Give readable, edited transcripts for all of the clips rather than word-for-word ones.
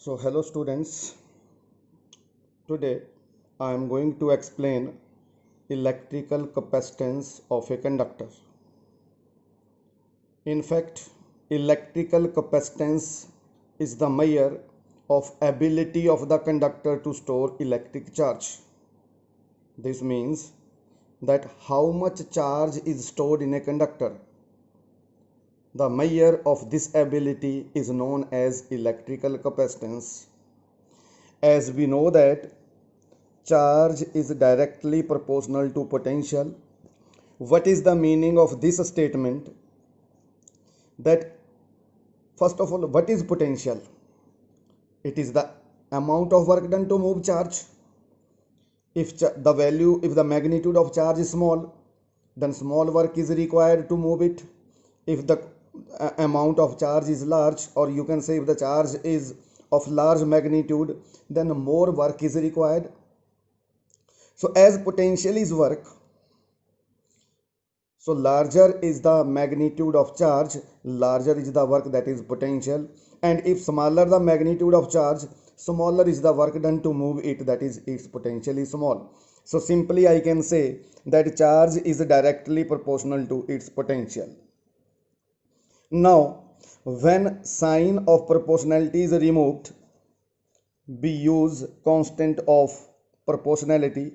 So hello students, today I am going to explain electrical capacitance of a conductor. In fact, electrical capacitance is the measure of ability of the conductor to store electric charge. This means that how much charge is stored in a conductor. The measure of this ability is known as electrical capacitance. As we know that charge is directly proportional to potential. What is the meaning of this statement? That first of all, what is potential? It is the amount of work done to move charge. If the magnitude of charge is small, then small work is required to move it. If the amount of charge is large, or you can say if the charge is of large magnitude, then more work is required. So as potential is work, so larger is the magnitude of charge, larger is the work, that is potential. And if smaller the magnitude of charge, smaller is the work done to move it, that is its potential is small. So simply I can say that charge is directly proportional to its potential. Now, when sign of proportionality is removed, we use constant of proportionality.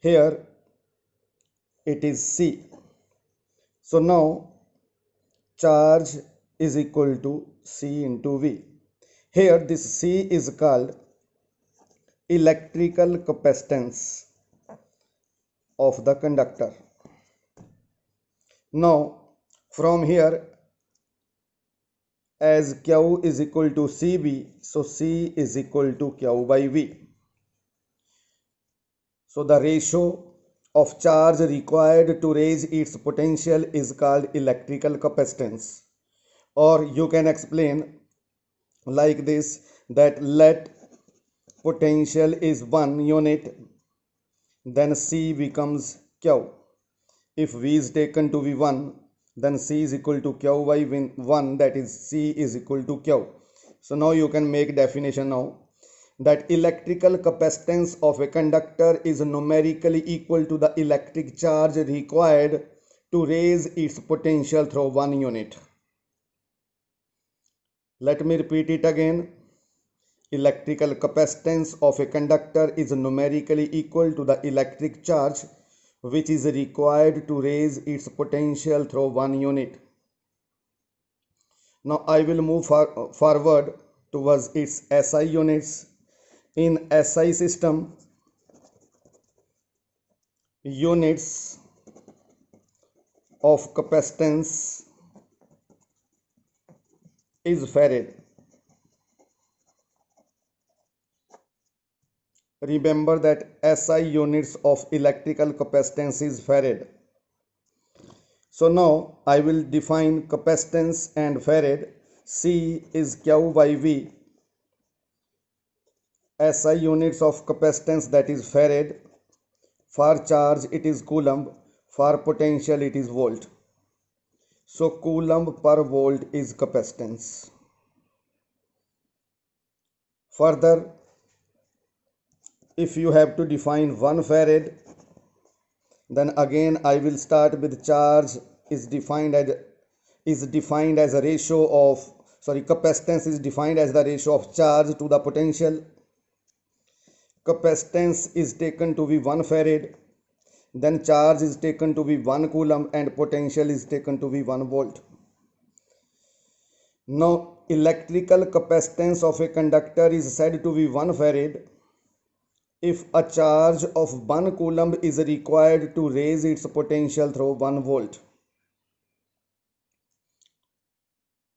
Here it is C. So now charge is equal to C into V. Here this C is called electrical capacitance of the conductor. Now from here, as Q is equal to CB, so C is equal to Q by V. So the ratio of charge required to raise its potential is called electrical capacitance. Or you can explain like this, that let potential is 1 unit, then C becomes Q. If V is taken to be 1, then C is equal to Q by 1, that is C is equal to Q. So now you can make definition now, that electrical capacitance of a conductor is numerically equal to the electric charge required to raise its potential through 1 unit. Let me repeat it again. Electrical capacitance of a conductor is numerically equal to the electric charge which is required to raise its potential through 1 unit. Now I will move forward towards its SI units. In SI system, units of capacitance is farad. Remember that SI units of electrical capacitance is farad. So now I will define capacitance and farad. C is Q by V. SI units of capacitance, that is farad. For charge it is coulomb. For potential it is volt. So coulomb per volt is capacitance. Further, if you have to define 1 farad, then again I will start with charge is defined as a ratio of capacitance is defined as the ratio of charge to the potential. Capacitance is taken to be 1 farad, then charge is taken to be 1 coulomb, and potential is taken to be 1 volt. Now electrical capacitance of a conductor is said to be 1 farad if a charge of 1 coulomb is required to raise its potential through 1 volt.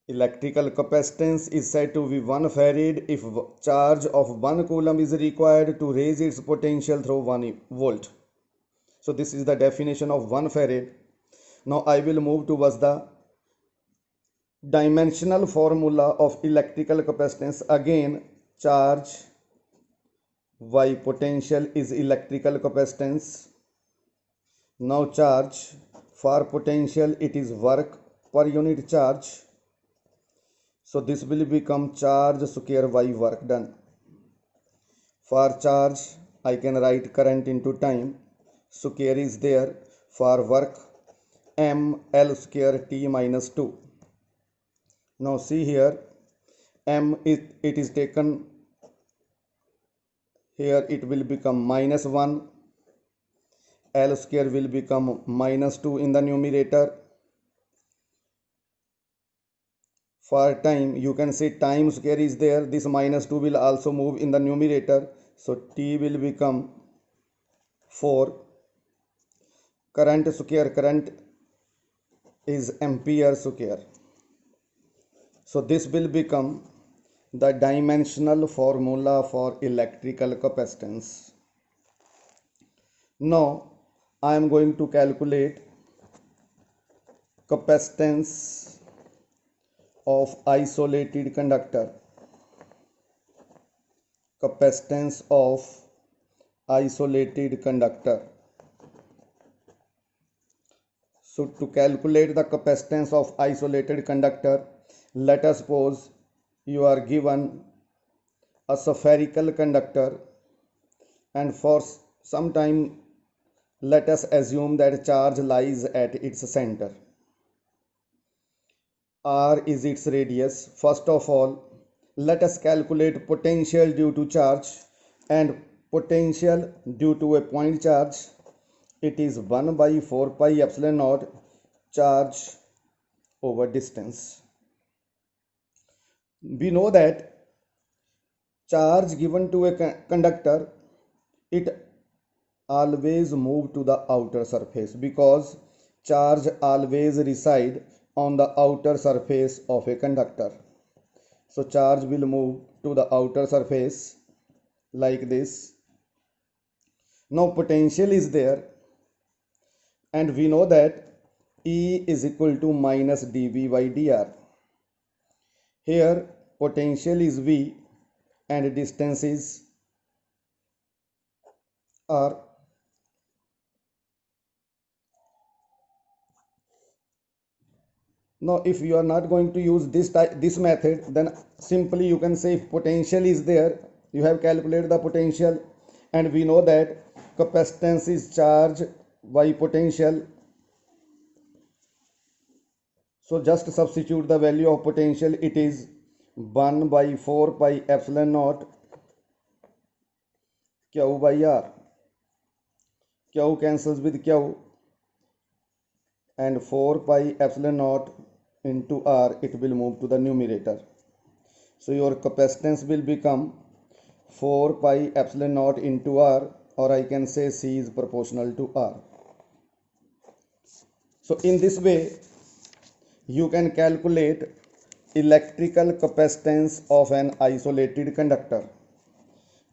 Electrical capacitance is said to be 1 farad if charge of 1 coulomb is required to raise its potential through 1 volt. So this is the definition of 1 farad. Now I will move towards the dimensional formula of electrical capacitance. Again, charge by potential is electrical capacitance. Now charge, for potential it is work per unit charge. So this will become charge square by work done. For charge, I can write current into time. Square is there. For work, m L square T minus 2. Now see here, m it is taken here, it will become minus 1. L square will become minus 2 in the numerator. For time, you can say time square is there. This minus 2 will also move in the numerator. So T will become 4. Current square, current is ampere square. So this will become the dimensional formula for electrical capacitance. Now I am going to calculate capacitance of isolated conductor. Capacitance of isolated conductor. So to calculate the capacitance of isolated conductor, let us suppose you are given a spherical conductor, and for some time let us assume that charge lies at its center. R is its radius. First of all, let us calculate potential due to charge, and potential due to a point charge, it is 1 by 4 pi epsilon naught charge over distance. We know that charge given to a conductor, it always move to the outer surface, because charge always reside on the outer surface of a conductor. So charge will move to the outer surface like this. Now potential is there, and we know that E is equal to minus dV by dr. Here potential is V and distance is R. Now if you are not going to use this method, then simply you can say if potential is there, you have calculated the potential, and we know that capacitance is charge by potential. So just substitute the value of potential. It is 1 by 4 pi epsilon naught Q by R. Q cancels with Q, and 4 pi epsilon naught into R, it will move to the numerator. So your capacitance will become 4 pi epsilon naught into R, or I can say C is proportional to R. So in this way you can calculate electrical capacitance of an isolated conductor.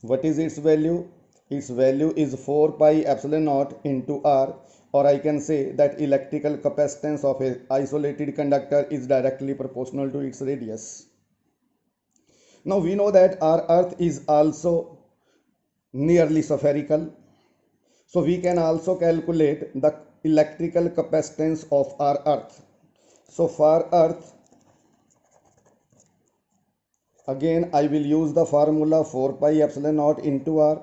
What is its value? Its value is 4 pi epsilon naught into R, or I can say that electrical capacitance of an isolated conductor is directly proportional to its radius. Now we know that our earth is also nearly spherical, so we can also calculate the electrical capacitance of our earth. So for earth, again I will use the formula 4 pi epsilon naught into R.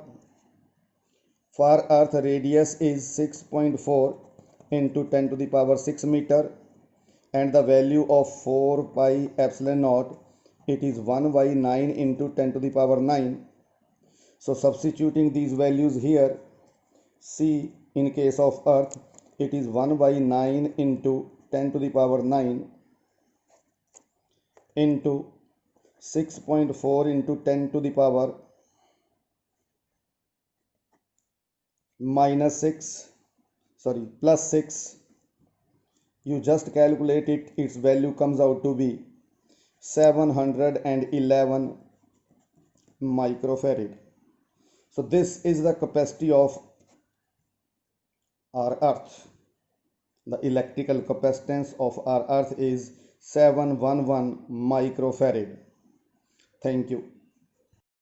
For earth, radius is 6.4 into 10 to the power 6 meter, and the value of 4 pi epsilon naught, it is 1 by 9 into 10 to the power 9. So substituting these values here, C in case of earth, it is 1 by 9 into 10 to the power 9 into 6.4 into 10 to the power minus 6, sorry, plus 6. You just calculate it, its value comes out to be 711 microfarad. So this is the capacity of our earth. The electrical capacitance of our earth is 711 microfarad. Thank you.